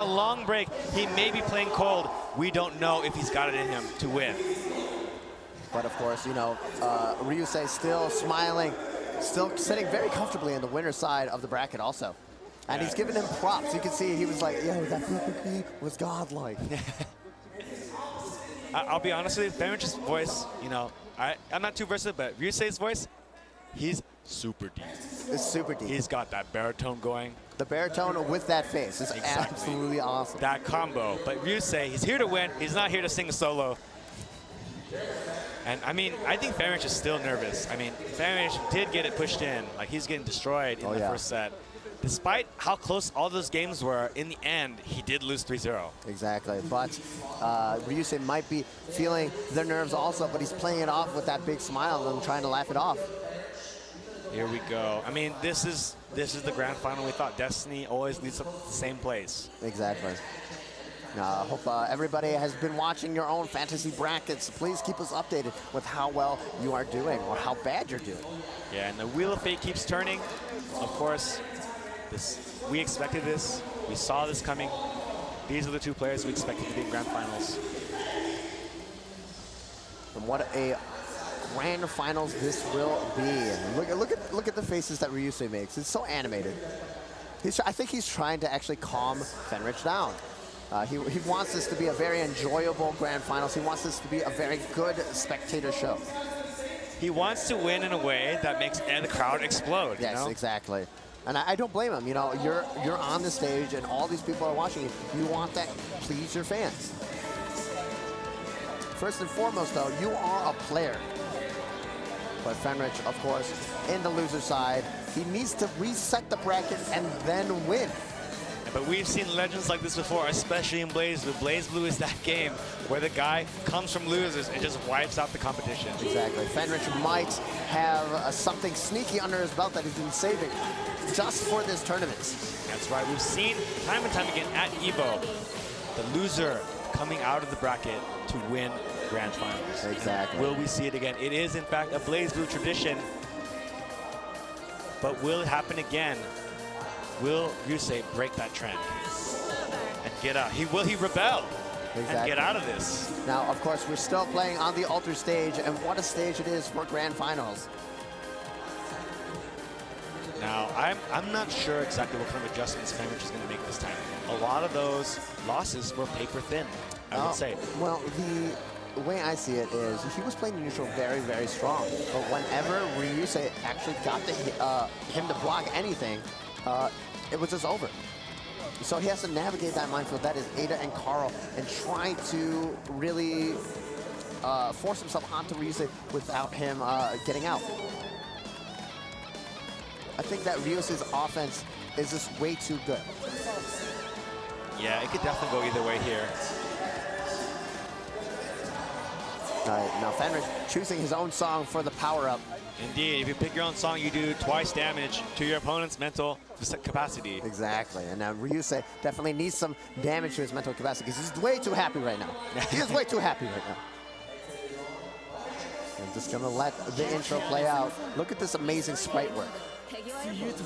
A long break, he may be playing cold. We don't know if he's got it in him to win. But of course, you know, Ryusei still smiling, still sitting very comfortably in the winner's side of the bracket also. And he's giving him props. You can see he was like, yo, that Fenritti was godlike. I'll be honest with you, Fenritti's voice, you know, I'm not too versatile, but Ryusei's voice, he's super deep. It's super deep. He's got that baritone going. The baritone with that face is absolutely awesome. That combo. But Ryusei, he's here to win. He's not here to sing a solo. And I mean, I think Fenritti is still nervous. I mean, Fenritti did get it pushed in. Like, he's getting destroyed in the first set. Despite how close all those games were, in the end, he did lose 3-0. Exactly. But Ryusei might be feeling their nerves also, but he's playing it off with that big smile and trying to laugh it off. Here we go. I mean, this is the grand final. We thought Destiny always leads up to the same place. Exactly. I hope everybody has been watching your own fantasy brackets. Please keep us updated with how well you are doing or how bad you're doing. Yeah, and the Wheel of Fate keeps turning. Of course, we expected this. We saw this coming. These are the two players we expected to be in grand finals. And what a grand finals this will be. And look at the faces that Ryusei makes. It's so animated. I think he's trying to actually calm Fenritti down. He wants this to be a very enjoyable grand finals. He wants this to be a very good spectator show. He wants to win in a way that makes the crowd explode. Yes, you know? Exactly. And I don't blame him. You know, you're on the stage and all these people are watching you. You want that please your fans. First and foremost, though, you are a player. But Fenritti, of course, in the loser side, he needs to reset the bracket and then win. But we've seen legends like this before, especially in BlazBlue. BlazBlue is that game where the guy comes from losers and just wipes out the competition. Exactly. Fenritti might have something sneaky under his belt that he's been saving just for this tournament. That's right. We've seen time and time again at EVO, the loser coming out of the bracket to win grand finals. Exactly. And will we see it again? It is, in fact, a BlazBlue tradition. But will it happen again? Will Ryusei break that trend and get out? Will he rebel and get out of this? Now, of course, we're still playing on the altar stage, and what a stage it is for grand finals. Now, I'm not sure exactly what kind of adjustments Fenritti is going to make this time. A lot of those losses were paper thin, I would say. Well, the way I see it is he was playing neutral very, very strong. But whenever Ryusei actually got him to block anything, it was just over. So he has to navigate that minefield. That is Ada and Carl, and try to really force himself onto Ryusei without him getting out. I think that Ryusei's offense is just way too good. Yeah, it could definitely go either way here. All right, now Fenritti choosing his own song for the power-up. Indeed, if you pick your own song, you do twice damage to your opponent's mental capacity. Exactly, and now Ryusei definitely needs some damage to his mental capacity because he's way too happy right now. He is way too happy right now. I'm just gonna let the intro play out. Look at this amazing sprite work.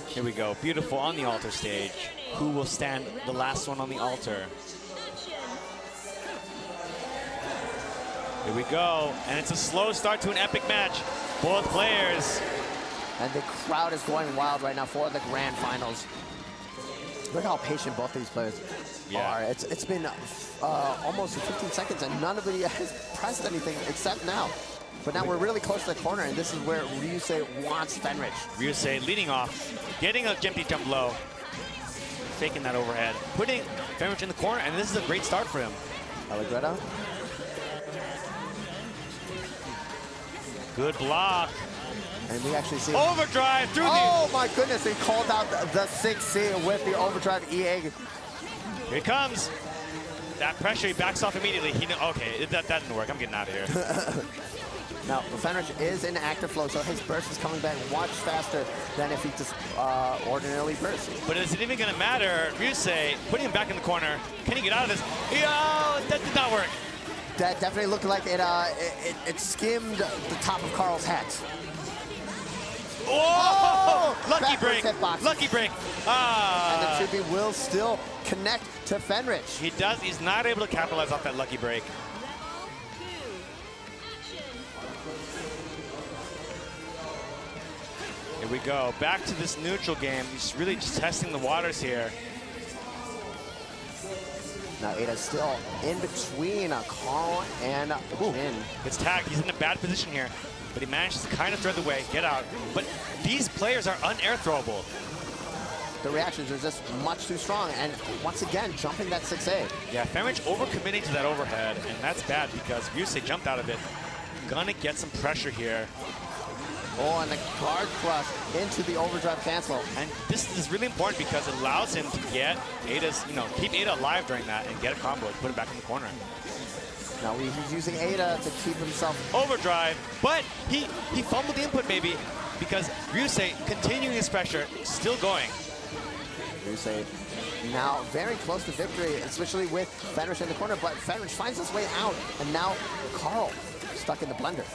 Here we go, beautiful on the altar stage. Who will stand the last one on the altar? Here we go, and it's a slow start to an epic match. Both players. And the crowd is going wild right now for the grand finals. Look how patient both these players are. It's been almost 15 seconds and nobody has pressed anything except now. But now we're really close to the corner, and this is where Ryusei wants Fenritti. Ryusei leading off, getting a empty jump low, faking that overhead, putting Fenritti in the corner, and this is a great start for him. Allegretto. Good block. And we actually see overdrive through oh my goodness, he called out the 6C with the overdrive EA. Here he comes. That pressure, he backs off immediately. Okay, that didn't work. I'm getting out of here. Now, Fenritti is in active flow, so his burst is coming back much faster than if he just ordinarily bursts. But is it even going to matter? Ryusei putting him back in the corner. Can he get out of this? Yo, that did not work. That definitely looked like it skimmed the top of Carl's hat. Oh! Lucky break. Hitbox. Lucky break. And the tribute will still connect to Fenritti. He does. He's not able to capitalize off that lucky break. Here we go. Back to this neutral game. He's really just testing the waters here. Now Ada's still in between Carl and Jin. It's tagged. He's in a bad position here, but he manages to kind of thread the way, get out. But these players are un-air throwable. The reactions are just much too strong, and once again, jumping that 6A. Yeah, Fenritti overcommitting to that overhead, and that's bad because Ryusei jumped out of it. Gonna get some pressure here. Oh, and the guard crush into the overdrive cancel. And this is really important because it allows him to get Ada's, keep Ada alive during that and get a combo and put it back in the corner. Now he's using Ada to keep himself. Overdrive, but he fumbled the input maybe because Ryusei continuing his pressure, still going. Ryusei now very close to victory, especially with Fenritti in the corner, but Fenritti finds his way out, and now Carl stuck in the blender.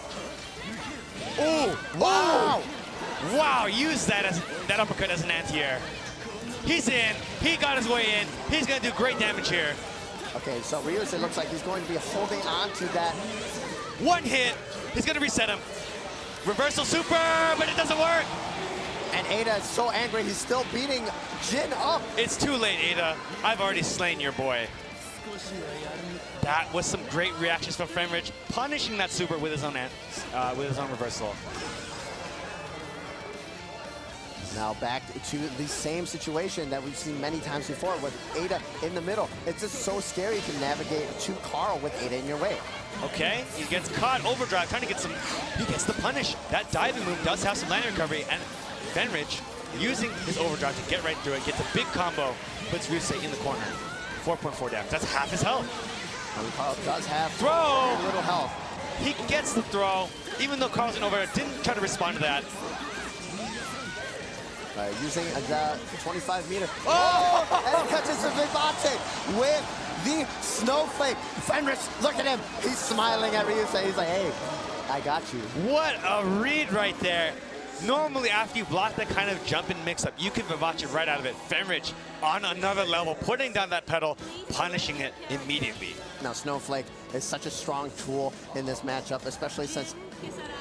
Oh, wow! Wow, use that uppercut as an anti-air. He's in, he got his way in, he's gonna do great damage here. Okay, so Ryusei looks like he's going to be holding on to that. One hit, he's gonna reset him. Reversal super, but it doesn't work. And Ada is so angry, he's still beating Jin up. It's too late, Ada. I've already slain your boy. That was some great reactions from Fenritti, punishing that super with his own reversal. Now back to the same situation that we've seen many times before with Ada in the middle. It's just so scary to navigate to Carl with Ada in your way. Okay, he gets caught, overdrive, trying to get some, he gets the punish. That diving move does have some landing recovery, and Fenritti, using his overdrive to get right through it, gets a big combo, puts Ryusei in the corner. 4.4 damage, that's half his health. And Carl does have throw. Very little health. He gets the throw, even though Carl's in over, didn't try to respond to that. Using the 25-meter. Oh! And he catches the Vivate with the snowflake. Fenritti, look at him. He's smiling at Ryusei. He's like, hey, I got you. What a read right there. Normally, after you block that kind of jump and mix-up, you can Vivace right out of it. Fenritti on another level, putting down that pedal, punishing it immediately. Now, Snowflake is such a strong tool in this matchup, especially since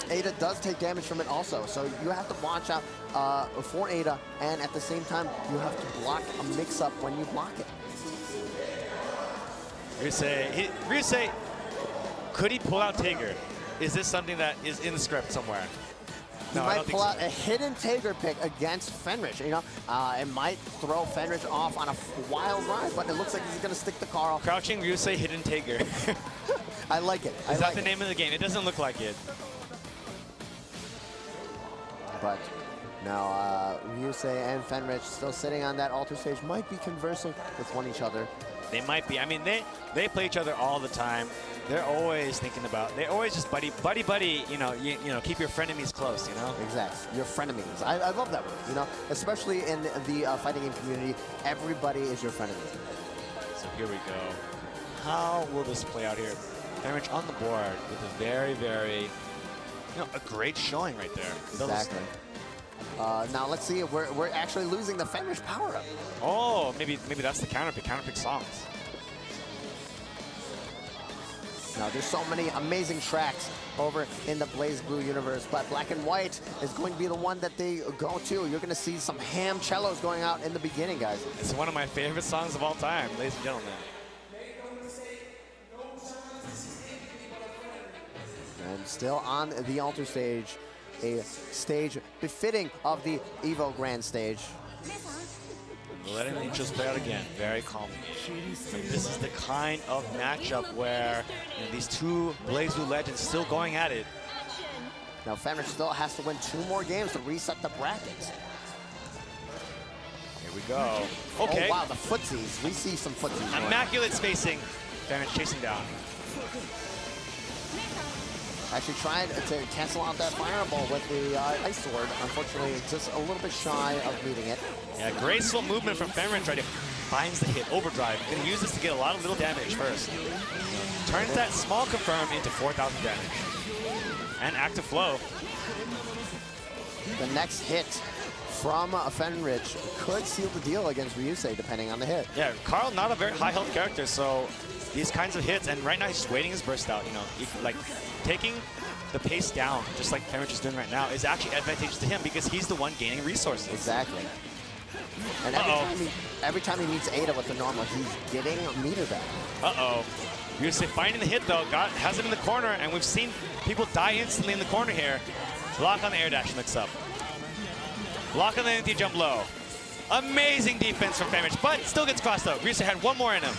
Ada does take damage from it also. So you have to watch out for Ada, and at the same time, you have to block a mix-up when you block it. Ryusei, could he pull out Tager? Is this something that is in the script somewhere? He might pull out a hidden Tager pick against Fenritti. It might throw Fenritti off on a wild ride, but it looks like he's going to stick to Carl. Crouching Ryusei, hidden Tager. I like it. Is that the name of the game? It doesn't look like it. But now Ryusei and Fenritti still sitting on that altar stage, might be conversing with one each other. They might be. I mean, they play each other all the time. They're always thinking about, they're always just buddy, keep your frenemies close, Exactly, your frenemies. I love that word, especially in the fighting game community, everybody is your frenemy. So here we go. How will this play out here? Fenritti on the board with a very, very, a great showing right there. Exactly. Now let's see, we're actually losing the Fenritti power-up. Oh, maybe that's the counterpick songs. Now, there's so many amazing tracks over in the BlazBlue universe, but Black and White is going to be the one that they go to. You're going to see some ham cellos going out in the beginning, guys. It's one of my favorite songs of all time, ladies and gentlemen. And still on the altar stage, a stage befitting of the EVO Grand Stage. Letting the intros play out again, very calmly. This is the kind of matchup where these two BlazBlue legends still going at it. Now Fenritti still has to win 2 more games to reset the brackets. Here we go. Okay. Oh wow, the footsies. We see some footsies. Immaculate spacing. Fenritti chasing down. Actually tried to cancel out that fireball with the Ice Sword. Unfortunately, just a little bit shy of meeting it. Yeah, graceful movement from Fenritti. Right, finds the hit, overdrive. Gonna use this to get a lot of little damage first. Turns that small confirm into 4,000 damage. And active flow. the next hit from Fenritti could seal the deal against Ryusei, depending on the hit. Yeah, Carl, not a very high health character, so these kinds of hits, and right now he's just waiting his burst out, you know, like taking the pace down, just like Fenritti is doing right now, is actually advantageous to him because he's the one gaining resources. Exactly. And every time he meets Ada with the normal, he's getting meter back. Ryusei finding the hit though, has him in the corner, and we've seen people die instantly in the corner here. Block on the air dash mix up. Block on the empty jump low. Amazing defense from Fenritti, but still gets crossed out. Ryusei had one more in him.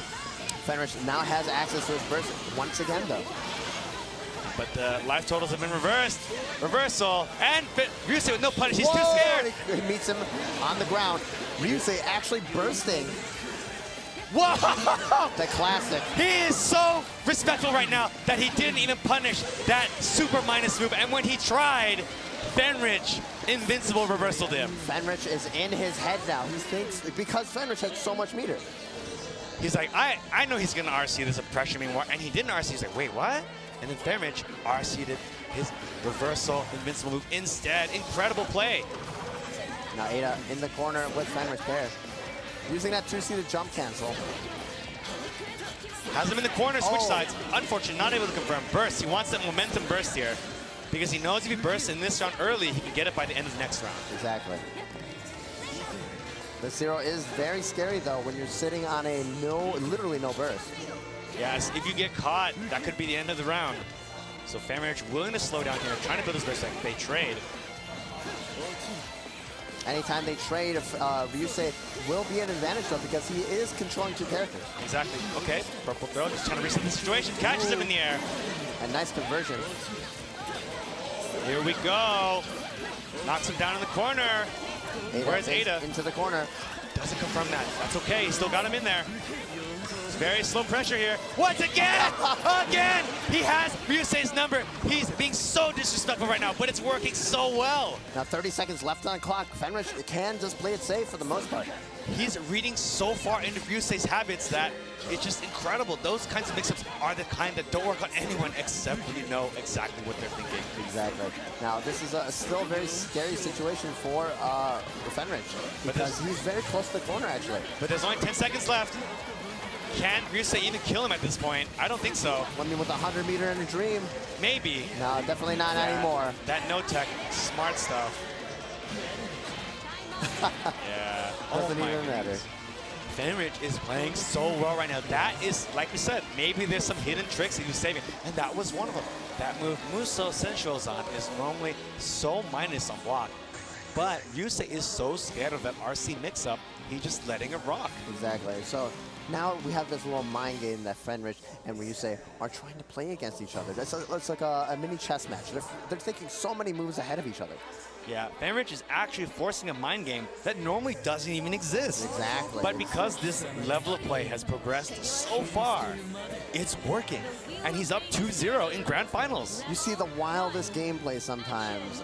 Fenritti now has access to his burst once again though. But the life totals have been reversed. Reversal, and Ryusei with no punish, he's too scared. He meets him on the ground. Ryusei actually bursting. Whoa! The classic. He is so respectful right now that he didn't even punish that super minus move. And when he tried, Fenritti invincible reversal to him. Fenritti is in his head now. He thinks, because Fenritti has so much meter. He's like, I know he's going to RC, there's a pressure me more. And he didn't RC, he's like, wait, what? And then Fenritti RC'd his reversal invincible move instead. Incredible play. Now Ada in the corner with Fenritti there. Using that two-seated jump cancel. Has him in the corner, switch sides. Unfortunately, not able to confirm burst. He wants that momentum burst here because he knows if he bursts in this round early, he can get it by the end of the next round. Exactly. The zero is very scary though when you're sitting on a literally no burst. Yes, if you get caught, that could be the end of the round. So Fenritti willing to slow down here, trying to build his burst like they trade. Anytime they trade, Ryusei will be an advantage though because he is controlling two characters. Exactly. Okay, purple throw, just trying to reset the situation. Catches him in the air. A nice conversion. Here we go. Knocks him down in the corner. Where's Ada? Into the corner. Doesn't confirm that. That's okay. He still got him in there. It's very slow pressure here. Once again! Again! He has Ryusei's number. He's being so disrespectful right now, but it's working so well. Now 30 seconds left on the clock. Fenritti can just play it safe for the most part. He's reading so far into Ryusei's habits that it's just incredible. Those kinds of mix-ups are the kind that don't work on anyone except when you know exactly what they're thinking. Exactly. Now this is still a very scary situation for Fenritti because he's very close to the corner actually. But there's only 10 seconds left. Can Ryusei even kill him at this point? I don't think so. I mean, with 100 meter in a dream. Maybe. No, definitely not anymore. That no-tech, smart stuff. Yeah. Doesn't even matter. Fenritti is playing so well right now. That is, like we said, maybe there's some hidden tricks he was saving. And that was one of them. That move Muso Sensual's on is normally so minus on block. But Ryusei is so scared of that RC mix-up, he's just letting it rock. Exactly. So now we have this little mind game that Fenritti and Ryusei are trying to play against each other. It's like a mini chess match. They're thinking so many moves ahead of each other. Yeah, Fenritti is actually forcing a mind game that normally doesn't even exist. Exactly. But because this level of play has progressed so far, it's working. And he's up 2-0 in grand finals. You see the wildest gameplay sometimes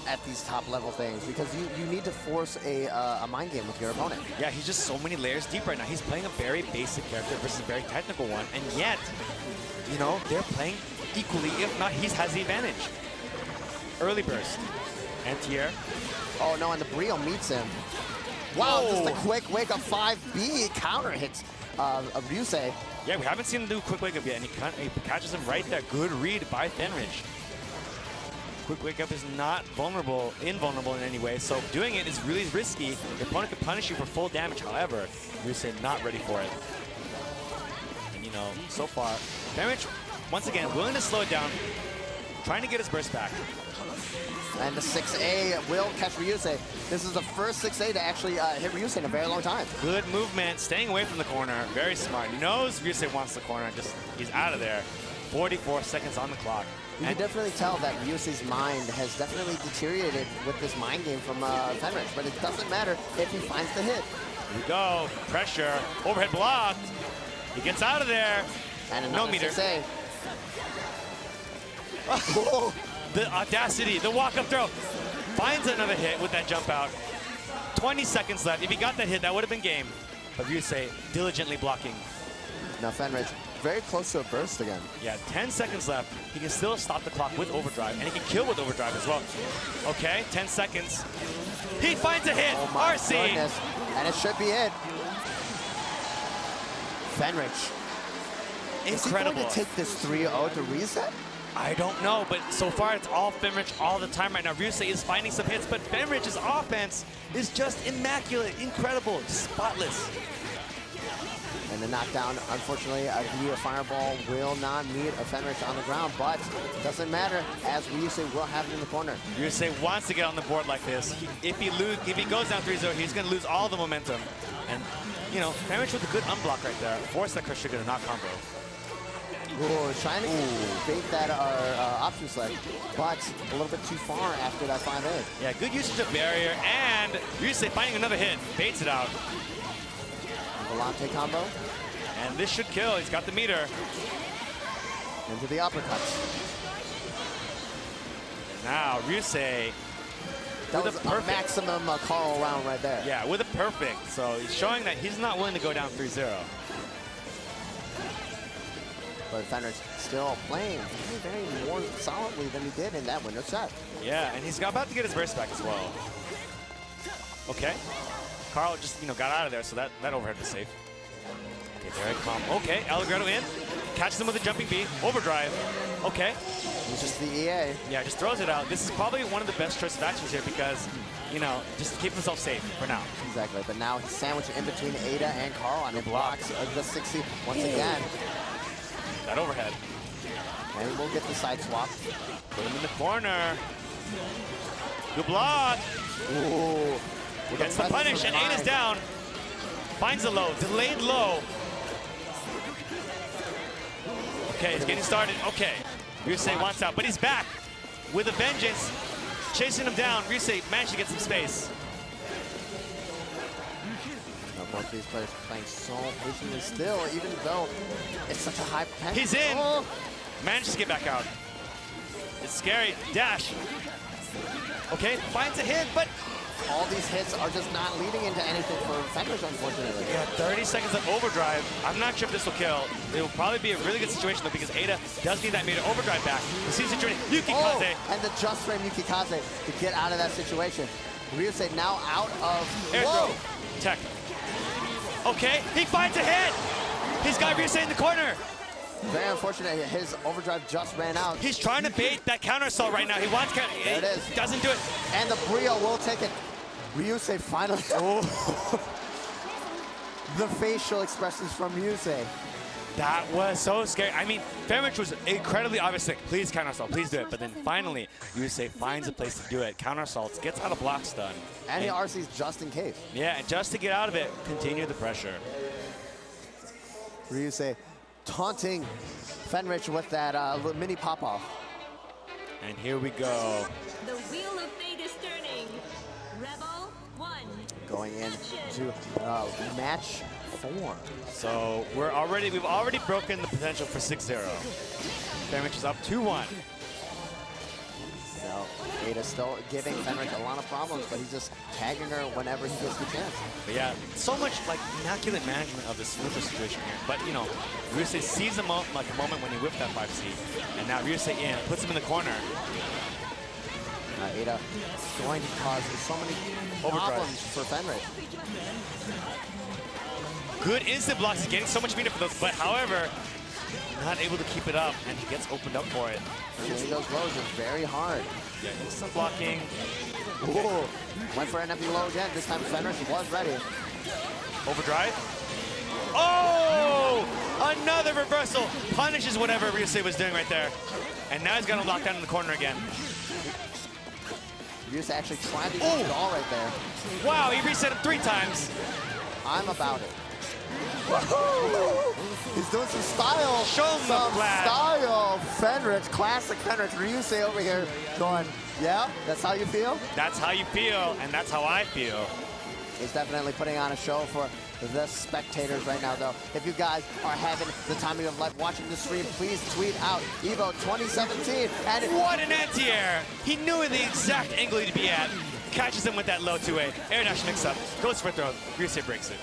at these top level things because you need to force a mind game with your opponent. Yeah, he's just so many layers deep right now. He's playing a very basic character versus a very technical one, and yet, you know, they're playing equally, if not, he has the advantage. Early burst. Anti-air. Oh no, and the Brio meets him. Wow, just a quick wake up 5B counter hits Ryusei. Yeah, we haven't seen him do a quick wake up yet, and he catches him right there. Good read by Fenritti. Quick wake up is not invulnerable in any way, so doing it is really risky. Your opponent could punish you for full damage, however, Ryusei not ready for it. And you know, so far, Fenritti, once again, willing to slow it down, trying to get his burst back. And the 6A will catch Ryusei. This is the first 6A to actually hit Ryusei in a very long time. Good movement, staying away from the corner, very smart. Knows Ryusei wants the corner, just he's out of there. 44 seconds on the clock. You can definitely tell that Ryusei's mind has definitely deteriorated with this mind game from Fenritti, but it doesn't matter if he finds the hit. Here we go, pressure, overhead blocked. He gets out of there. And no meter. 6A. The audacity, the walk-up throw. Finds another hit with that jump out. 20 seconds left. If he got that hit, that would have been game. But Ryusei diligently blocking. Now Fenritti very close to a burst again. Yeah, 10 seconds left. He can still stop the clock with overdrive, and he can kill with overdrive as well. Okay, 10 seconds. He finds a hit. Oh my RC. goodness. And it should be it. Fenritti. Is he Incredible. going to take this 3-0 to reset? I don't know, but so far it's all Fenritti all the time right now. Ryusei is finding some hits, but Fenrich's offense is just immaculate, incredible, spotless. And the knockdown, unfortunately, via fireball will not meet a Fenritti on the ground, but it doesn't matter, as Ryusei will have it in the corner. Ryusei wants to get on the board like this. If he goes down 3-0, he's going to lose all the momentum. And, you know, Fenritti with a good unblock right there. Force that crush to get a knock combo. Ooh, trying to bait that option select, but a little bit too far after that 5A. Yeah, good usage of barrier, and Ryusei finding another hit. Baits it out. Volante combo. And this should kill. He's got the meter. Into the uppercuts. Now, Ryusei. That was a maximum Carl round right there. Yeah, with a perfect. So he's showing that he's not willing to go down 3-0. But Fenritti still playing very more solidly than he did in that winner set. Yeah, and he's about to get his burst back as well. Okay. Carl just, got out of there, so that overhead was safe. Okay, very calm. Okay, Allegretto in. Catches him with a jumping B. Overdrive. Okay. It's just the EA. Yeah, just throws it out. This is probably one of the best choice of actions here because, just to keep himself safe for now. Exactly, but now he's sandwiched in between Ada and Carl, and it blocks the 60 once again. That overhead. And we'll get the side swap. Put him in the corner. Good block. Ooh. Gets the punish, and Ada's down. Finds the low, delayed low. Okay, he's getting started. Okay, Ryusei wants out, but he's back with a vengeance. Chasing him down. Ryusei managed to get some space. Both of these players playing so patiently still, even though it's such a high potential. He's in. Oh. Manages to get back out. It's scary. Dash. Okay, finds a hit, but all these hits are just not leading into anything for Fenritti, unfortunately. Yeah, 30 seconds of overdrive. I'm not sure if this will kill. It will probably be a really good situation, though, because Ada does need that meter overdrive back. You see the situation. Yukikaze. Oh, and the just frame Yukikaze to get out of that situation. Ryusei now out of... Air throw. Tech. Okay, he finds a hit. He's got Ryusei in the corner. Very unfortunate. His overdrive just ran out. He's trying to bait that counter assault right now. He wants counter. There it is. Doesn't do it. And the Brio will take it. Ryusei finally. Oh. The facial expressions from Ryusei. That was so scary. I mean, Fenritti was incredibly obvious, like, please counter assault, please do it. But then finally, Ryusei finds a place to do it. Counter assaults, gets out of block stun. And he RC's just in case. Yeah, and just to get out of it, continue the pressure. Ryusei taunting Fenritti with that little mini pop-off. And here we go. The wheel of fate is turning. Rebel 1. Going into match 4. So we've already broken the potential for 6-0. Fenritti is up 2-1. No, Ada's still giving Fenritti a lot of problems, but he's just tagging her whenever he gets the chance. But yeah, so much like immaculate management of this neutral situation here. But Ryusei sees a moment when he whipped that 5C, and now Ryusei in, puts him in the corner. Ada going to cause so many problems for Fenritti. Good instant blocks. He's getting so much meter for those, but however, not able to keep it up, and he gets opened up for it. Getting those lows is very hard. Yeah, instant blocking. Ooh, went for an empty low again. This time Fenritti was ready. Overdrive. Oh! Another reversal. Punishes whatever Ryusei was doing right there. And now he's got him locked down in the corner again. Ryusei actually tried to get it all right there. Wow, he reset him 3 times. I'm about it. He's doing some style. Show him some the flag. style. Fenritti, classic Fenritti. Ryusei over here going, yeah, that's how you feel? That's how you feel, and that's how I feel. He's definitely putting on a show for the spectators right now, though. If you guys are having the time of your life watching the stream, please tweet out EVO 2017. And what an anti-air. He knew the exact angle he'd be at. Catches him with that low 2A. Air dash mix-up. Goes for a throw. Ryusei breaks it.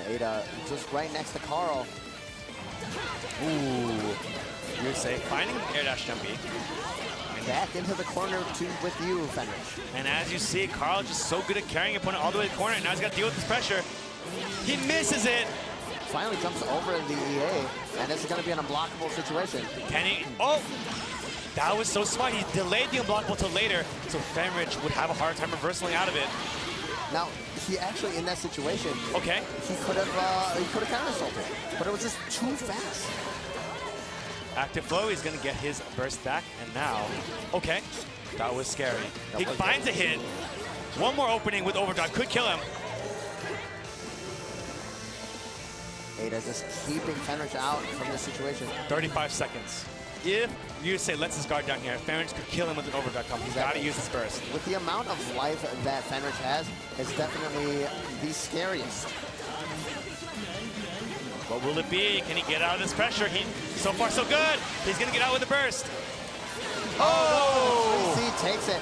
Ada just right next to Carl. Ooh. Ryusei finding an air dash jumpy. Back into the corner with you, Fenritti. And as you see, Carl just so good at carrying opponent all the way to the corner. And now he's got to deal with this pressure. He misses it. Finally jumps over the EA, and this is going to be an unblockable situation. Can he? Oh! That was so smart. He delayed the unblockable till later, so Fenritti would have a hard time reversing out of it. Now, he actually, in that situation, okay, he could have counter-assaulted, but it was just too fast. Active flow, he's gonna get his burst back, and now, okay, that was scary. He finds a hit. One more opening with overdrive could kill him. Ada's just keeping Fenritti out from this situation. 35 seconds. If Ryusei lets his guard down here, Fenritti could kill him with an overdrive combo. He's got to use his burst. With the amount of life that Fenritti has, it's definitely the scariest. What will it be? Can he get out of this pressure? So far, so good. He's going to get out with a burst. Oh! Ryusei takes it.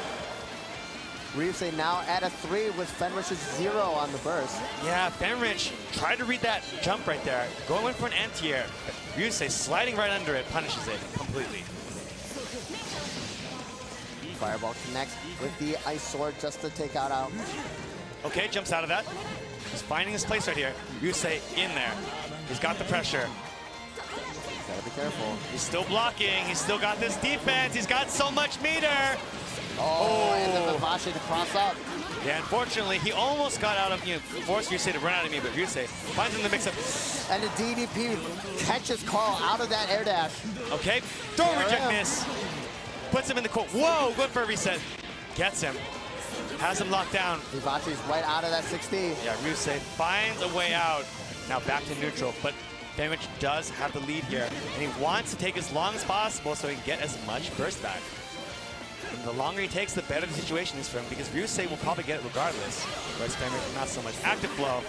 Ryusei now at a 3 with Fenrich's 0 on the burst. Yeah, Fenritti tried to read that jump right there. Going in for an anti-air. Ryusei sliding right under it, punishes it completely. Fireball connects with the ice sword just to take out. Okay, jumps out of that. He's finding his place right here. Ryusei in there. He's got the pressure. Gotta be careful. He's still blocking. He's still got this defense. He's got so much meter. Oh, and the Vivace to cross up. Yeah, unfortunately, he almost got out of, forced Ryusei to run out of me, but Ryusei finds him in the mix-up. And the DDP catches Carl out of that air dash. Okay, throw reject miss. Puts him in the court. Whoa, good for a reset. Gets him. Has him locked down. Vivace's right out of that 60. Yeah, Ryusei finds a way out. Now back to neutral, but Fenritti does have the lead here, and he wants to take as long as possible so he can get as much burst back. And the longer he takes, the better the situation is for him, because Ryusei will probably get it regardless, whereas Fenritti not so much. Active flow.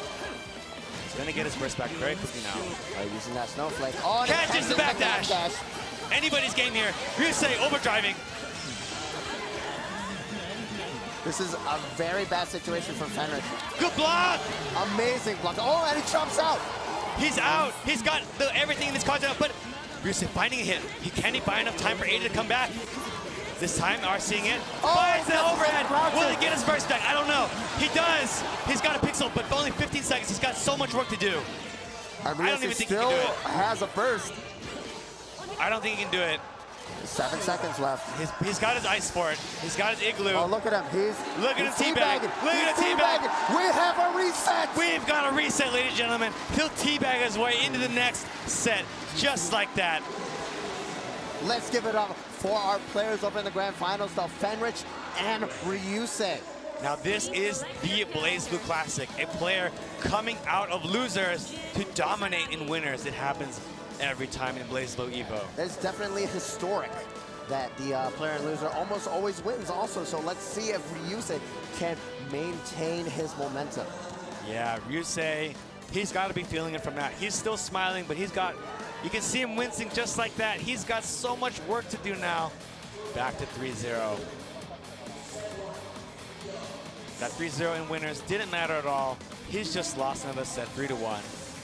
He's going to get his burst back very quickly now. Using that snowflake. Oh, catches the backdash. Anybody's game here. Ryusei overdriving. This is a very bad situation for Fenritti. Good block. Amazing block. Oh, and he jumps out. He's out. He's got everything in this card out, but Ryusei finding a hit. Can he buy enough time for Ada to come back? This time, are seeing it. Finds the overhead. Will he get his burst back? I don't know. He does. He's got a pixel, but for only 15 seconds. He's got so much work to do. I don't even think he can do it. Has a burst. I don't think he can do it. 7 seconds left. He's got his ice for it. He's got his igloo. Oh, look at him. Look at him teabag. Look at him teabag. We have a reset. We've got a reset, ladies and gentlemen. He'll teabag his way into the next set, just like that. Let's give it up for our players over in the grand finals, though, Fenritti and Ryusei. Now this is the BlazBlue Classic, a player coming out of losers to dominate in winners. It happens every time in BlazBlue EVO. It's definitely historic that the player and loser almost always wins also, so let's see if Ryusei can maintain his momentum. Yeah, Ryusei, he's got to be feeling it from that. He's still smiling, but you can see him wincing just like that. He's got so much work to do now. Back to 3-0. That 3-0 in winners didn't matter at all. He's just lost another set 3-1.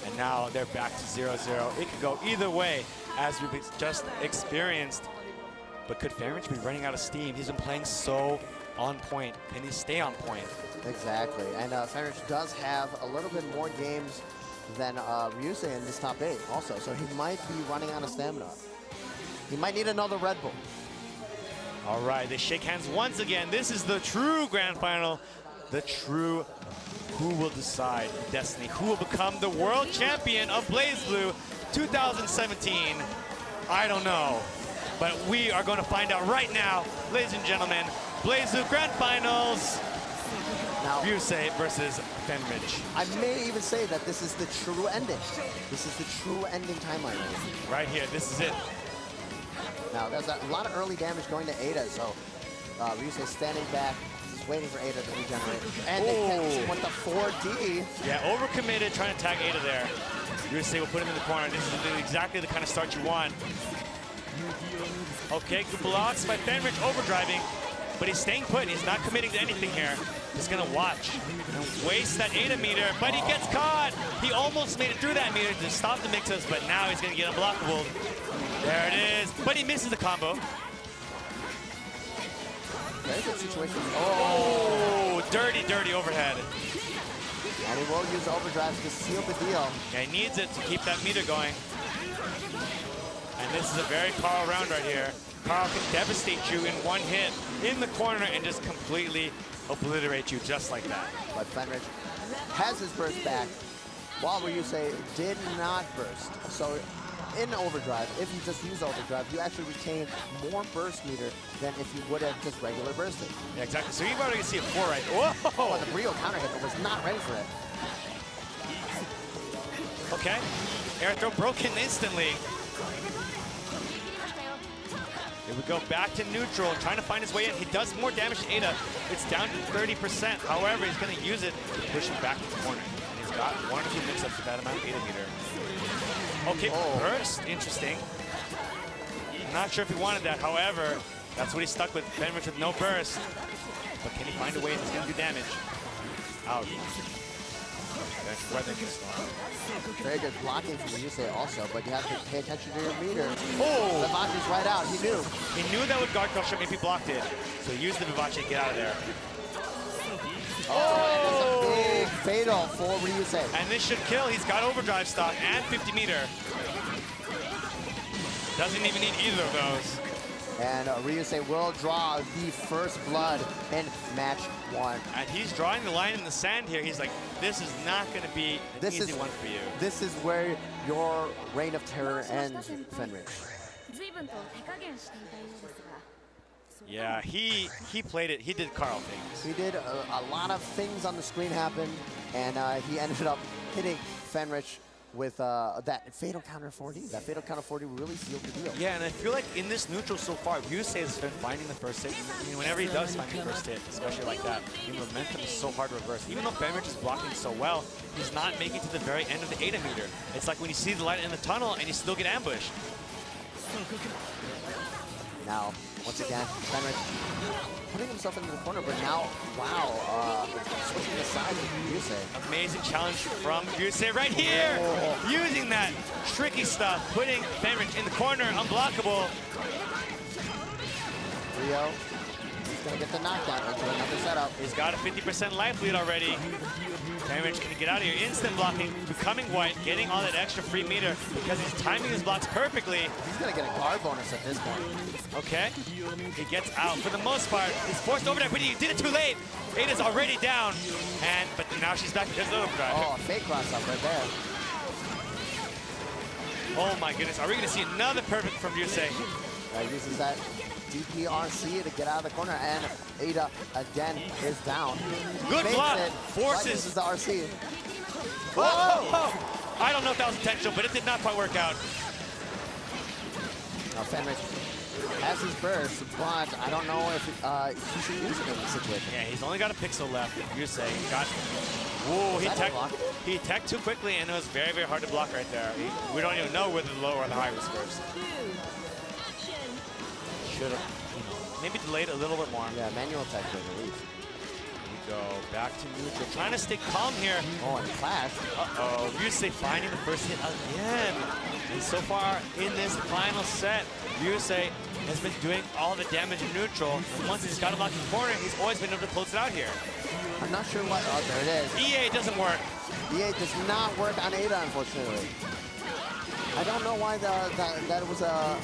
And now they're back to 0-0. It could go either way, as we've just experienced. But could Fenritti be running out of steam? He's been playing so on point. Can he stay on point? Exactly. And Fenritti does have a little bit more games than Ryusei in this top 8 also. So he might be running out of stamina. He might need another Red Bull. All right, they shake hands once again. This is the true grand final. The true who will decide destiny, who will become the world champion of BlazBlue 2017. I don't know, but we are going to find out right now, ladies and gentlemen. BlazBlue grand finals. Now, Ryusei versus Fenritti. I may even say that this is the true ending. This is the true ending timeline. Right here, this is it. Now, there's a lot of early damage going to Ada, so Ryusei standing back, just waiting for Ada to regenerate. And they catch him with the 4D. Yeah, overcommitted, trying to tag Ada there. Ryusei will put him in the corner. This is exactly the kind of start you want. Okay, good blocks by Fenritti, overdriving, but he's staying put. He's not committing to anything here. Just gonna watch and waste that Ada meter, but he gets caught. He almost made it through that meter to stop the mix-ups, but now he's gonna get unblockable. There it is, but he misses the combo. Very good situation. Oh, dirty, dirty overhead. And he will use overdrive to seal the deal. Yeah, he needs it to keep that meter going. And this is a very Carl round right here. Carl can devastate you in one hit in the corner and just completely obliterate you just like that. But Fenritti has his burst back, while Ryusei did not burst. So in overdrive, if you just use overdrive, you actually retain more burst meter than if you would have just regular bursted. Yeah, exactly. So you've already see a 4 right there. Whoa! Oh, the Brio counter hit, but was not ready for it. Okay. Air throw broken instantly. Here we go, back to neutral, trying to find his way in. He does more damage to Ada. It's down to 30%. However, he's going to use it to push him back to the corner. And he's got 1 or 2 mix-ups with that amount of Ada meter. Okay, burst. Interesting. I'm not sure if he wanted that. However, that's what he's stuck with. Fenritti with no burst. But can he find a way that's going to do damage? Out. Very good blocking from Ryusei also, but you have to pay attention to your meter. Oh! Vivace's right out, he knew. He knew that would guard crush him if he blocked it. So he used the Vivace to get out of there. Oh! And that's a big fatal for Ryusei. And this should kill. He's got overdrive stock and 50 meter. Doesn't even need either of those. And Ryusei will draw the first blood in match 1. And he's drawing the line in the sand here. He's like, this is not going to be an easy one for you. This is where your reign of terror ends, Fenritti. Yeah, he played it. He did Carl things. He did a lot of things on the screen happen, and he ended up hitting Fenritti with that fatal counter 4D. That fatal counter 4D really sealed the deal. Yeah, and I feel like in this neutral so far, Ryusei has been finding the first hit. I mean, whenever he does find the first hit, especially like that, the momentum is so hard to reverse. Even though Fenritti is blocking so well, he's not making it to the very end of the Ada meter. It's like when you see the light in the tunnel and you still get ambushed. Now, once again, Fenritti putting himself into the corner, but now, wow, switching the sides with Ryusei. Amazing challenge from Ryusei right here! Using that tricky stuff, putting Fenritti in the corner, unblockable. Rio, he's gonna get the knockdown into another setup. He's got a 50% life lead already. Fenritti can get out of here, instant blocking, becoming white, getting all that extra free meter because he's timing his blocks perfectly. He's gonna get a guard bonus at this point. Okay, he gets out for the most part. He's forced over there, but he did it too late. Ada's already down, but now she's back because of overdrive. Oh, a fake cross up right there. Oh my goodness, are we gonna see another perfect from Ryusei? Uses that DPRC to get out of the corner, and Ada again is down. Good block, forces. Uses the RC. Whoa! I don't know if that was intentional, but it did not quite work out. Now Fenritti has his burst, but I don't know if he should use it in this situation. Yeah, he's only got a pixel left. Ryusei got. Whoa, he teched too quickly, and it was very, very hard to block right there. We don't even know whether the low or the high was first. Should have, maybe delayed a little bit more. Yeah, manual tech at least. Here we go, back to neutral. Trying to stay calm here. Oh, and clash. Uh-oh, Ryusei finding the first hit again. And so far in this final set, Ryusei has been doing all the damage in neutral. And once he's got him locked in the corner, he's always been able to close it out here. I'm not sure what, oh, there it is. EA doesn't work. EA does not work on Ada, unfortunately. I don't know why that was a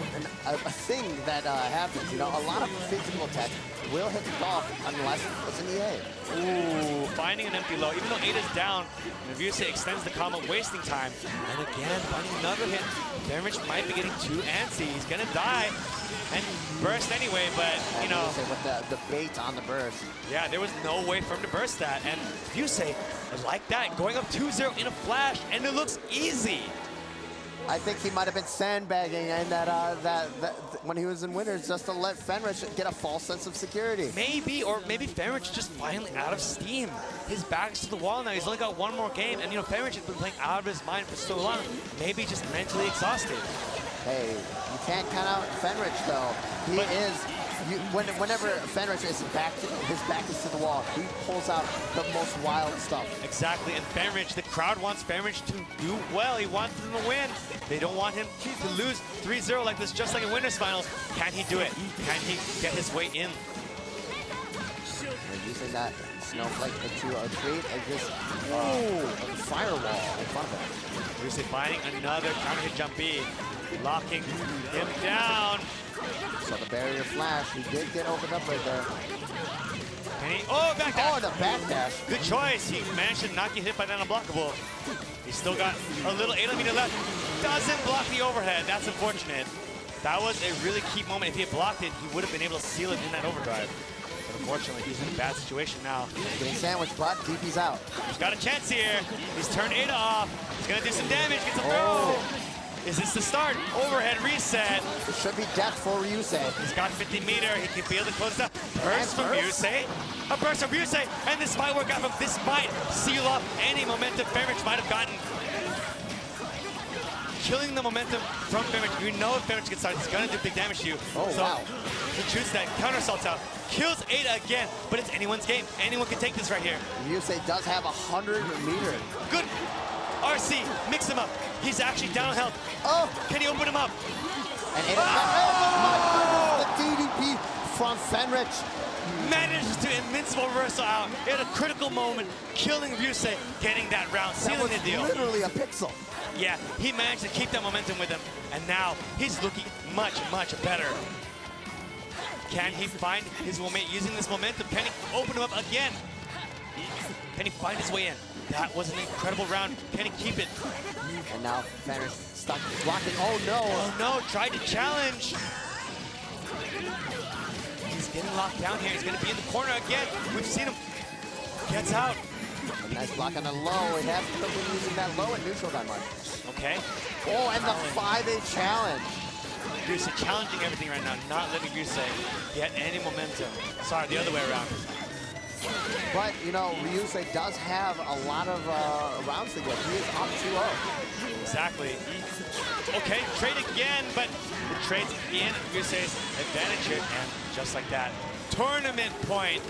thing that happens. You know, a lot of physical tech will hit the golf unless it's an EA. Ooh, finding an empty low. Even though Ada's down, Ryusei extends the combo, wasting time. And again, finding another hit. Fenritti might be getting too antsy. He's gonna die and burst anyway, but you know. With the bait on the burst. Yeah, there was no way for him to burst that. And Ryusei, like that, going up 2-0 in a flash, and it looks easy. I think he might have been sandbagging and that when he was in winners just to let Fenritti get a false sense of security. Maybe, or maybe Fenritti just finally out of steam. His back's to the wall now. He's only got one more game, and you know Fenritti has been playing out of his mind for so long. Maybe just mentally exhausted. Hey, you can't count out Fenritti though. He is whenever Fenritti is his back is to the wall, he pulls out the most wild stuff. Exactly, and Fenritti, the crowd wants Fenritti to do well. He wants him to win. They don't want him to lose 3-0 like this, just like in winners finals. Can he do it? Can he get his way in? They're using that snowflake to create this firewall in front of him. Ryusei finding another counter hit jump B, locking him down. So the barrier flash, he did get opened up right there. And he, oh, back dash. Oh, the back dash. Good choice. He managed to not get hit by that unblockable. He's still got a little 8mm left. Doesn't block the overhead. That's unfortunate. That was a really key moment. If he had blocked it, he would have been able to seal it in that overdrive. But unfortunately, he's in a bad situation now. Getting sandwiched, but DP's out. He's got a chance here. He's turned Ada off. He's going to do some damage. Gets a throw. Is this the start? Overhead reset. It should be death for Ryusei. He's got 50-meter. He can be able to close it up. Burst from Ryusei. A burst from Ryusei. And this might work out from this might seal off any momentum Fenritti might have gotten. Killing the momentum from Fenritti. You know if Fenritti gets started, it's going to do big damage to you. Oh, so wow. He shoots that, counter assaults out. Kills Ada again, but it's anyone's game. Anyone can take this right here. Ryusei does have 100-meter. Good. RC, mix him up. He's actually down on health. Oh! Can he open him up? And Ada, oh my goodness, the DDP from Fenritti. Manages to invincible reversal out in a critical moment, killing Ryusei, getting that round, sealing the deal. Literally a pixel. Yeah, he managed to keep that momentum with him, and now he's looking much, much better. Can he find his moment using this momentum? Can he open him up again? Can he find his way in? That was an incredible round. Can he keep it? And now Fenritti stuck blocking. Oh no! Oh no! Tried to challenge. He's getting locked down here. He's going to be in the corner again. We've seen him. Gets out. A nice block on the low. He hasn't been using that low at neutral that much. Okay. Oh, and the 5-8 challenge. Ryusei challenging everything right now, not letting Ryusei get any momentum. Sorry, the other way around. But, you know, Ryusei does have a lot of rounds to get. He is up 2-0. Exactly. Okay, trade again, but the trade's in Ryusei's advantage here, and just like that, tournament point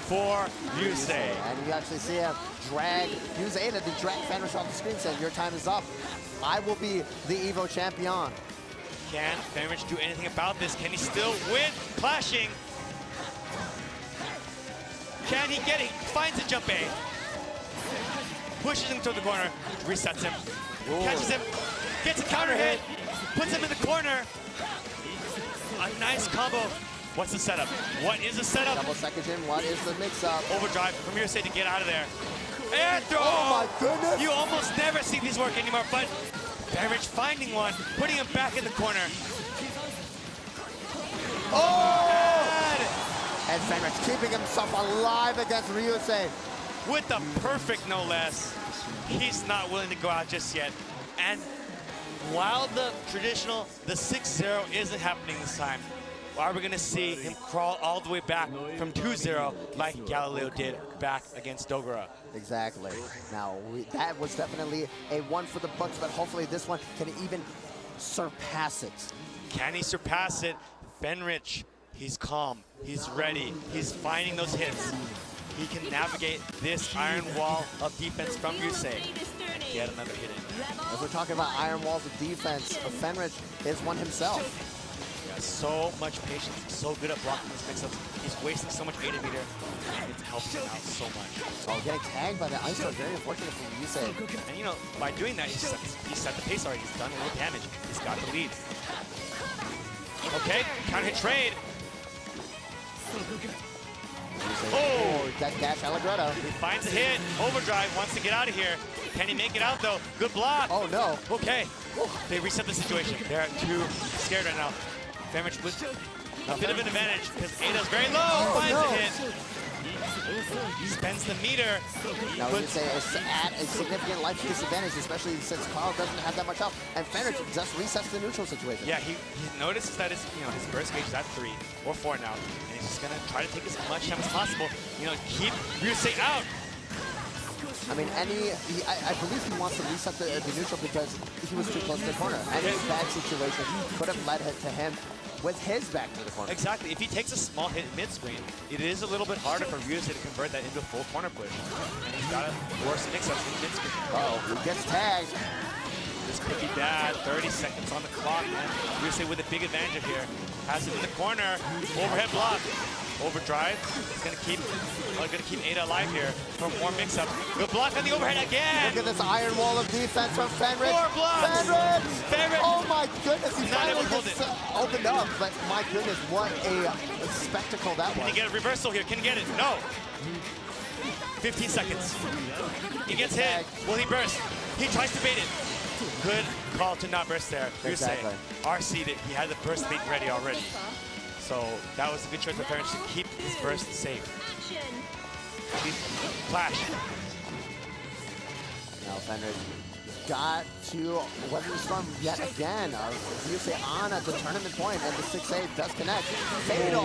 for Ryusei. And you actually see him use Ada to drag Fenritti off the screen, saying, your time is up. I will be the EVO champion. Can Fenritti do anything about this? Can he still win? Clashing. Can he get it? Finds a jump A. Pushes him toward the corner. Resets him. Ooh. Catches him. Gets a counter hit. Puts him in the corner. A nice combo. What's the setup? What is the setup? Double second in. What is the mix-up? Overdrive from Ryusei to get out of there. Air throw! Oh my goodness! You almost never see these work anymore, but Fenritti finding one, putting him back in the corner. Oh! And Fenritti keeping himself alive against Ryusei. With the perfect no less. He's not willing to go out just yet. And while the traditional, the 6-0 isn't happening this time, are we going to see him crawl all the way back from 2-0 like Galileo did back against Dogura? Exactly. Now, that was definitely a one for the books, but hopefully this one can even surpass it. Can he surpass it? Fenritti, he's calm, he's ready, he's finding those hits. He can navigate this iron wall of defense from Ryusei. Get another hit in. As we're talking about iron walls of defense, Fenritti is one himself. So much patience, so good at blocking these mix-ups. He's wasting so much 8-meter, and it's helping him out so much. Oh, getting tagged by the ice throw, very unfortunate for Ryusei. And you know, by doing that, he set the pace already. He's done a little damage. He's got the lead. Okay, counter hit trade. Oh, that dash Allegretto. He finds a hit. Overdrive, wants to get out of here. Can he make it out though? Good block. Oh no. Okay. They reset the situation. They're too scared right now. Fenritti with a bit of an advantage because Ada's very low. Finds a hit. Spends the meter. Now Ryusei is at a significant life disadvantage, especially since Carl doesn't have that much health. And Fenritti just resets the neutral situation. Yeah, he notices that his burst gauge is at 3 or 4 now, and he's just gonna try to take as much time as possible. Keep Ryusei out. I mean, I believe he wants to reset the neutral because he was too close to the corner. Any bad situation could have led to him with his back to the corner. Exactly. If he takes a small hit mid-screen, it is a little bit harder for Ryusei to convert that into a full corner push. And he's got to force mix-ups in mid-screen. Uh-oh, he gets tagged. This could be bad. 30 seconds on the clock, and Ryusei with a big advantage here. Has it in the corner. Overhead block. Overdrive. It's gonna keep Ada alive here for more mix-up. Good block on the overhead again. Look at this iron wall of defense from Fenritti. 4 blocks. Fenritti! Oh my goodness, he Not able finally to gets opened up. But my goodness, what a spectacle that Can was. he get a reversal here? Can he get it? No. 15 seconds. He gets hit. Will he burst? He tries to bait it. Good call to not burst there. Exactly. RC'd it. He had the burst bait ready already. So that was a good choice by Fenritti to keep his burst safe. Flash. Now Fenritti got to weather the storm yet again. Ryusei on at the tournament point, and the 6-8 does connect. Fatal.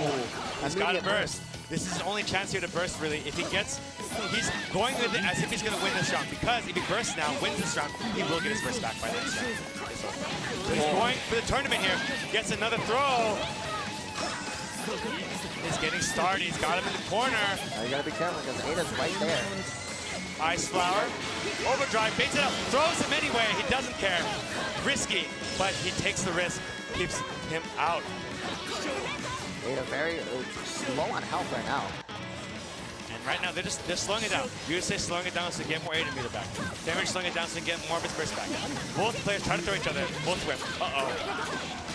He's got to burst. This is his only chance here to burst, really. If he gets, he's going with it as if he's going to win this round, because if he bursts now, wins this round, he will get his burst back by the next round. So he's going for the tournament here. Gets another throw. He's getting started. He's got him in the corner. Now you got to be careful because Ada's right there. Ice Flower. Overdrive. Baits it up. Throws him anyway. He doesn't care. Risky, but he takes the risk. Keeps him out. Ada very low on health right now. And right now, they're slowing it down. Ryusei slowing it down so they get more Ada meter back. Damage slowing it down so they get more of his burst back. Both players try to throw each other. Both whip. Uh-oh.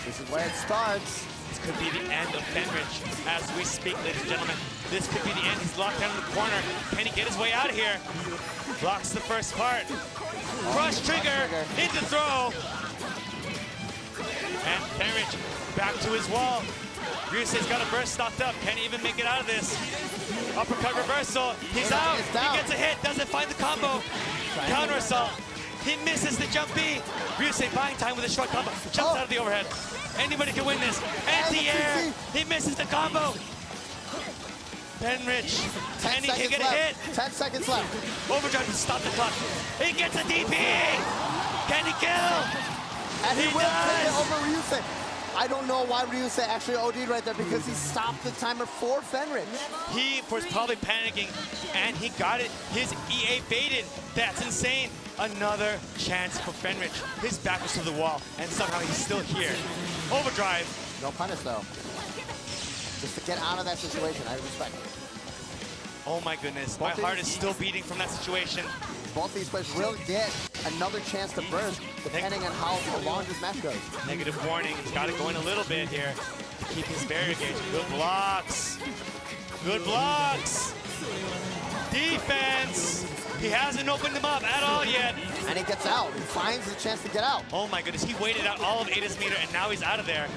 This is where it starts. This could be the end of Fenritti as we speak, ladies and gentlemen. This could be the end. He's locked down in the corner. Can he get his way out of here? Blocks the first part. Crush trigger into throw. And Fenritti back to his wall. Ryusei's got a burst stocked up. Can't even make it out of this. Uppercut reversal. He's out. He gets a hit. Doesn't find the combo. Counter assault. He misses the jump B. Ryusei buying time with a short combo. Jumps out of the overhead. Anybody can win this. Anti-air. He misses the combo. Fenritti. And he can get a hit. 10 seconds left. Overdrive to stop the clock. He gets a DP. Can he kill? And he will does. take it over Ryusei. I don't know why Ryusei actually OD'd right there, because he stopped the timer for Fenritti. He was probably panicking, and he got it. His EA baited. That's insane. Another chance for Fenritti. His back was to the wall, and somehow he's still here. Overdrive. No punish, though. Just to get out of that situation, I respect it. Oh my goodness, my heart is still beating from that situation. Both these players will get another chance to burst, depending on how long this match goes. Negative warning. He's got it going a little bit here to keep his barrier gauge. Good blocks. Good blocks. Defense. He hasn't opened them up at all yet. And he gets out. He finds the chance to get out. Oh my goodness, he waited out all of Ada's meter, and now he's out of there.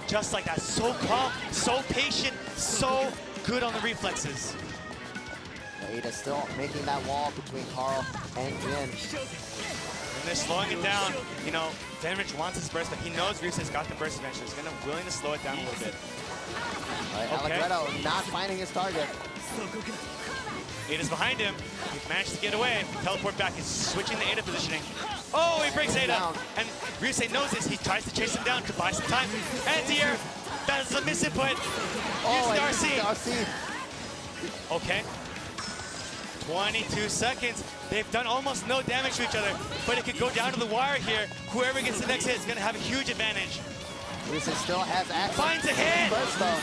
Just like that. So calm, so patient, so good on the reflexes. Ada still making that wall between Carl and Jin. And they're slowing it down. You know, Fenritti wants his burst, but he knows Ryusei's got the burst eventually. He's willing to slow it down a little bit. Right, Okay. Allegretto not finding his target. Ada's behind him. He managed to get away. Teleport back. He's switching the Ada positioning. Oh, he breaks Ada. Down. And Ryusei knows this. He tries to chase him down to buy some time. Anti-air. That is a misinput. Oh, Use the RC. RC. Okay. 22 seconds. They've done almost no damage to each other, but it could go down to the wire here. Whoever gets the next hit is going to have a huge advantage. Ryusei still has access. Finds a hit. Burst, though.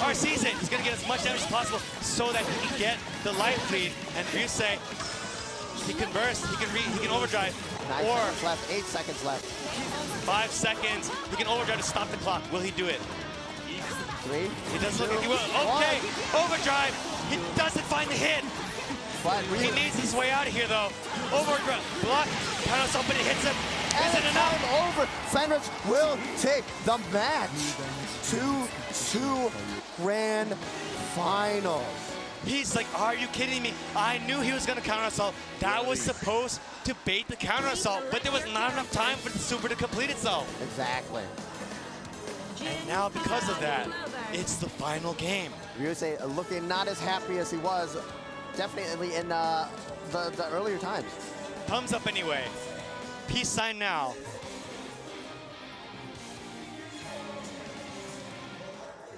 RC's it. He's going to get as much damage as possible so that he can get the life lead. And Ryusei, he can burst, he can overdrive. 9 or seconds left, 8 seconds left. 5 seconds. He can overdrive to stop the clock. Will he do it? 3. He doesn't look like he will. Okay, overdrive. He doesn't find the hit. But He needs his way out of here, though. Overdrive, block, count out somebody hits him. Is it enough? time over. Fenritti will take the match to 2 grand finals. He's like, are you kidding me? I knew he was going to counter assault. That was supposed to bait the counter assault, but there was not enough time for the super to complete itself. Exactly. And now, because of that, it's the final game. Ryusei looking not as happy as he was definitely in the earlier times. Thumbs up anyway. Peace sign now.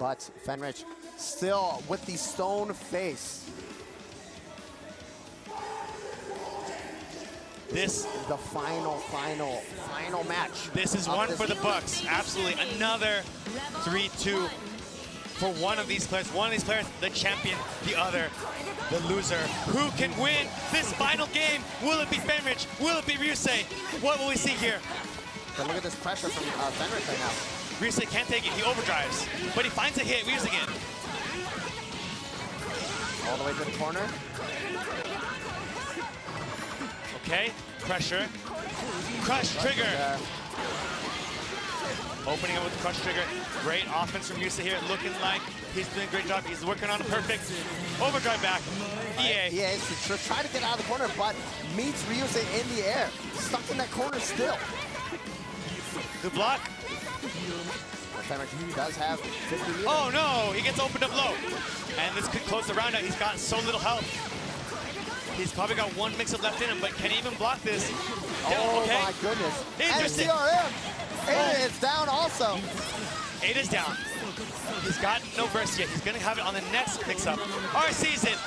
But Fenritti still with the stone face. This the final match. This is one for the Bucks. Absolutely. Another 3-2 for one of these players. One of these players, the champion, the other, the loser. Who can win this final game? Will it be Fenritti? Will it be Ryusei? What will we see here? But look at this pressure from Fenritti right now. Ryusei can't take it. He overdrives. But he finds a hit using it. All the way to the corner. Okay, pressure. Crush trigger. Opening up with the crush trigger. Great offense from Ryusei here. Looking like he's doing a great job. He's working on a perfect overdrive back. EA. EA to try to get out of the corner, but meets Ryusei in the air. Stuck in that corner still. Good block. Fenritti does have 50 meters. Oh no, he gets opened up low. And this could close the round out. He's got so little health. He's probably got one mix-up left in him, but can he even block this? Oh okay. my goodness. Interesting. And CRM. Ada is down also. Ada's down. He's got no burst yet. He's gonna have it on the next mix-up. RC's it.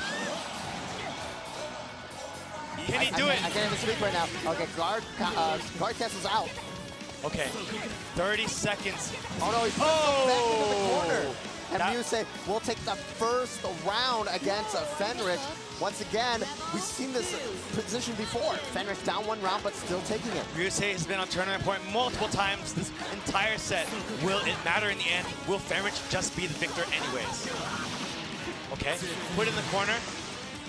Can he do it? I can't even speak right now. Okay, guard cancels out. Okay, 30 seconds. Oh no, he's back into the corner. And Ryusei will take the first round against Fenritti. Once again, we've seen this position before. Fenritti down one round, but still taking it. Ryusei has been on tournament point multiple times this entire set. Will it matter in the end? Will Fenritti just be the victor anyways? Okay, put in the corner.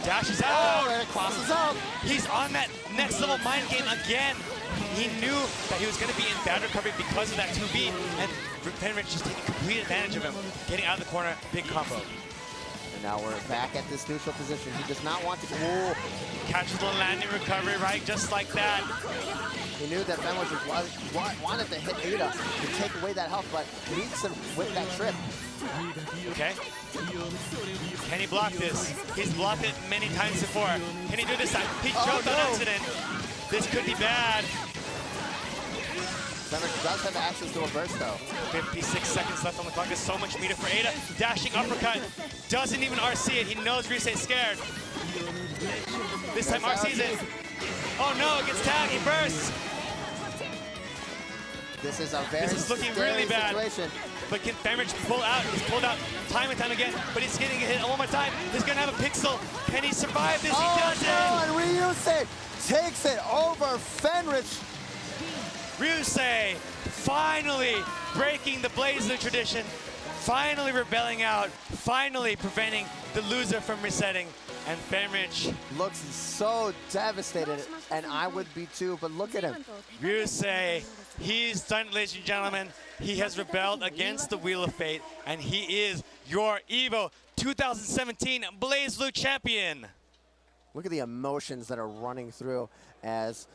Dashes out. Oh, and it crosses out. He's on that next level mind game again. He knew that he was going to be in bad recovery because of that 2B, and Fenritti just taking complete advantage of him, getting out of the corner, big combo. And now we're back at this neutral position. He does not want to catches the landing recovery, right? Just like that. He knew that Fenritti wanted to hit Ada to take away that health, but meets him with that trip. Okay. Can he block this? He's blocked it many times before. Can he do this time? He jumped on accident. This could be bad. Fenritti does have access to a burst though. 56 seconds left on the clock. There's so much meter for Ada. Dashing uppercut. Doesn't even RC it. He knows Ryusei's scared. This time RC's it. Oh no, it gets tagged. He bursts. This is a very looking really bad. Situation. But can Fenritti pull out? He's pulled out time and time again, but he's getting a hit one more time. He's gonna have a pixel. Can he survive this? He doesn't. No, and Ryusei takes it over Fenritti. Ryusei finally breaking the BlazBlue tradition, finally rebelling out, finally preventing the loser from resetting. And Fenritti looks so devastated, and I would be too, but look at him. Ryusei, he's done it, ladies and gentlemen. He has rebelled against the Wheel of Fate, and he is your EVO 2017 BlazBlue champion. Look at the emotions that are running through as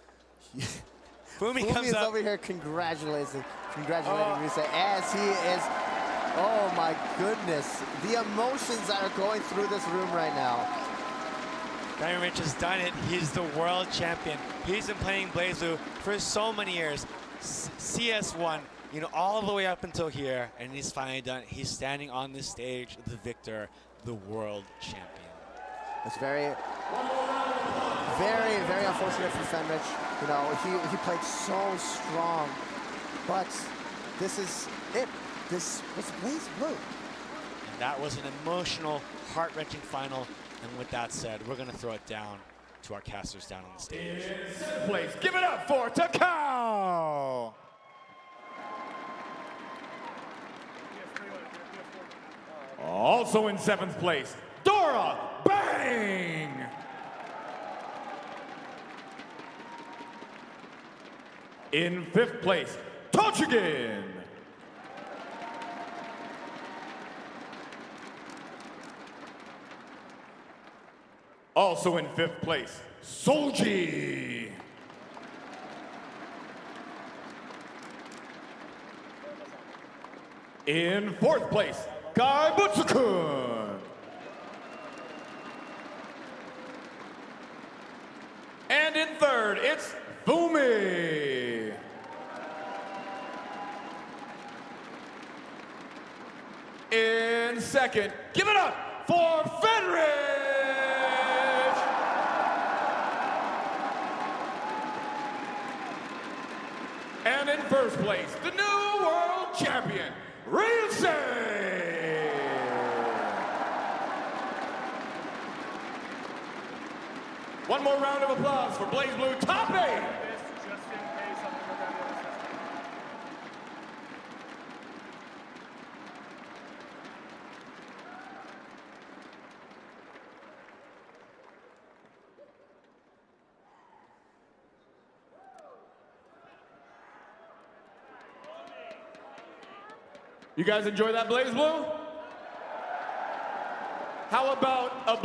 Fumi comes is up over here congratulating Ryusei as he is. Oh my goodness, the emotions that are going through this room right now. Fenritti has done it. He's the world champion. He's been playing BlazBlue for so many years. CS1, you know, all the way up until here, and he's finally done it. He's standing on this stage, the victor, the world champion. It's very unfortunate for Fenritti. You know, he played so strong, but this is it. This was BlazBlue. And that was an emotional, heart-wrenching final. And with that said, we're going to throw it down to our casters down on the stage. Please give it up for Takao. Also in 7th place, Dora Bang. In 5th place, Tochigin. Also in 5th place, Solji. In 4th place, Kai Butsu-kun. And in 3rd, it's Fumi. In And second, give it up for Fenritti! And in first place, the new world champion, Ryusei! One more round of applause for BlazBlue Top 8! You guys enjoy that BlazBlue? How about a